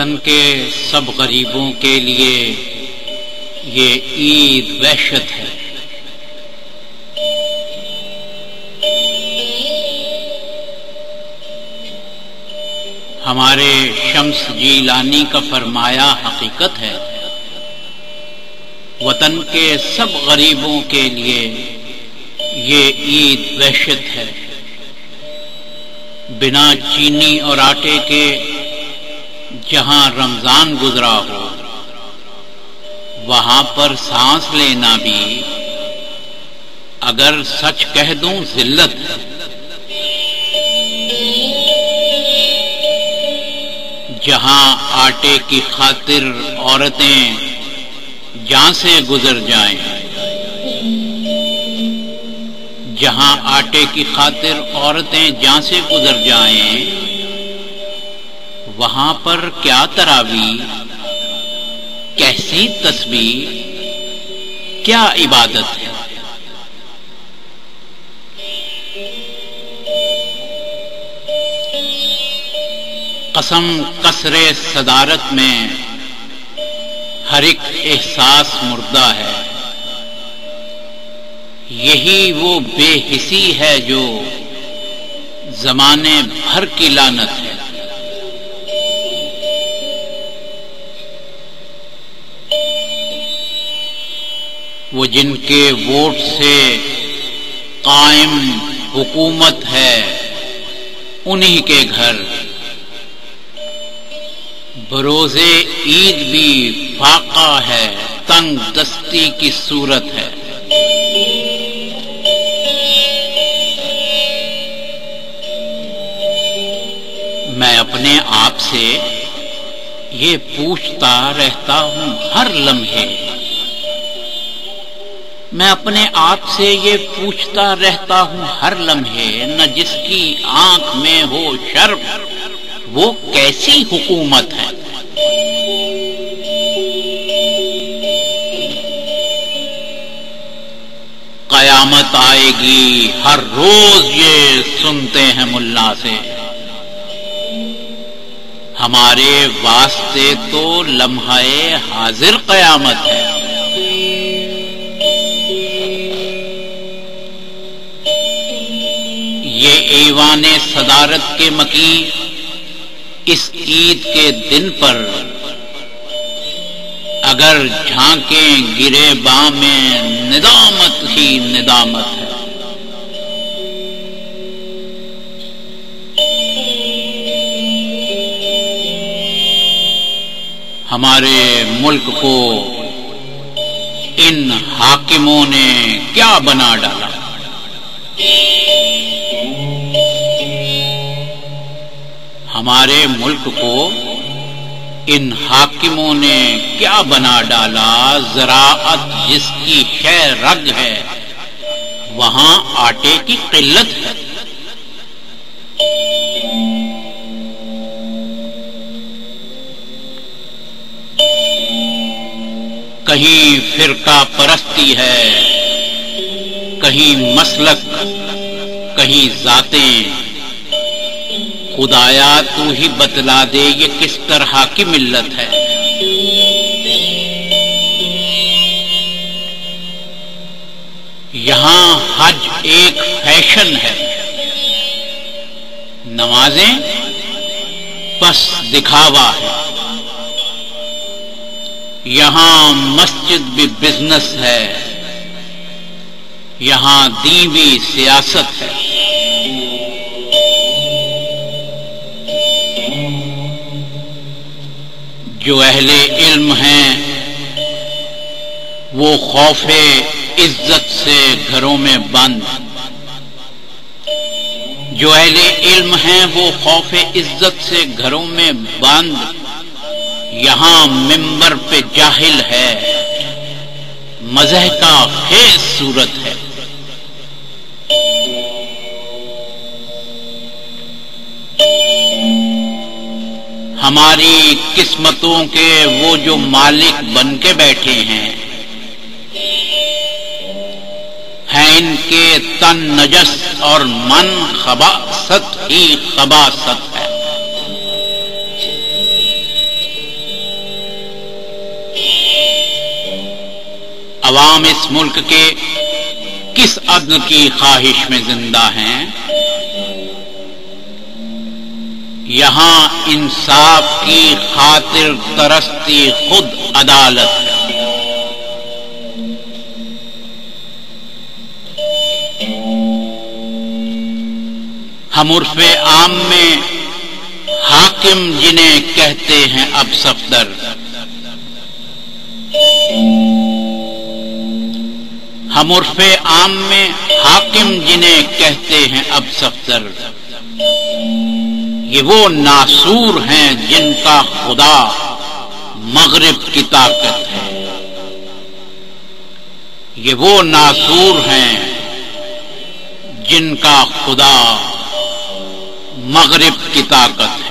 وطن کے سب غریبوں کے لیے یہ عید وحشت ہے۔ ہمارے شمس جیلانی کا فرمایا حقیقت ہے، وطن کے سب غریبوں کے لیے یہ عید وحشت ہے۔ بنا چینی اور آٹے کے جہاں رمضان گزرا ہو، وہاں پر سانس لینا بھی اگر سچ کہہ دوں ذلت ہے۔ جہاں آٹے کی خاطر عورتیں جان سے گزر جائیں، جہاں آٹے کی خاطر عورتیں جان سے گزر جائیں، وہاں پر کیا تراویح، کیسی تسبیح، کیا عبادت ہے۔ قسم قصر صدارت میں ہر ایک احساس مردہ ہے، یہی وہ بے حسی ہے جو زمانے بھر کی لعنت ہے۔ وہ جن کے ووٹ سے قائم حکومت ہے، انہی کے گھر بروزے عید بھی فاقہ ہے، تنگ دستی کی صورت ہے۔ میں اپنے آپ سے یہ پوچھتا رہتا ہوں ہر لمحے، میں اپنے آپ سے یہ پوچھتا رہتا ہوں ہر لمحے، نہ جس کی آنکھ میں ہو شرم وہ کیسی حکومت ہے۔ قیامت آئے گی ہر روز یہ سنتے ہیں ملا سے، ہمارے واسطے تو لمحہ حاضر قیامت ہے۔ یہ ایوان صدارت کے مکین اس عید کے دن پر اگر جھانکیں گرے باں میں ندامت ہی ندامت ہے۔ ہمارے ملک کو ان حاکموں نے کیا بنا ڈالا، ہمارے ملک کو ان حاکموں نے کیا بنا ڈالا۔ زراعت جس کی شے رگ ہے، وہاں آٹے کی قلت ہے۔ کہیں فرقہ پرستی ہے، کہیں مسلک، کہیں ذاتیں، خدایا تو ہی بتلا دے یہ کس طرح کی ملت ہے۔ یہاں حج ایک فیشن ہے، نمازیں بس دکھاوا ہے۔ یہاں مسجد بھی بزنس ہے، یہاں دین بھی سیاست ہے۔ جو اہل علم ہیں وہ خوف عزت سے گھروں میں بند، جو اہل علم ہیں وہ خوف عزت سے گھروں میں بند۔ یہاں منبر پہ جاہل ہے، مزح کا خیز صورت ہے۔ ہماری قسمتوں کے وہ جو مالک بن کے بیٹھے ہیں ان کے تن نجس اور من خباثت ہی خباثت ہے۔ عوام اس ملک کے کس عدل کی خواہش میں زندہ ہیں؟ یہاں انصاف کی خاطر ترستی خود عدالت ہے۔ ہم عرف عام میں حاکم جنہیں کہتے ہیں اب صفدر، ہم عرف عام میں حاکم جنہیں کہتے ہیں اب صفدر، یہ وہ ناسور ہیں جن کا خدا مغرب کی طاقت ہے، یہ وہ ناسور ہیں جن کا خدا مغرب کی طاقت ہے۔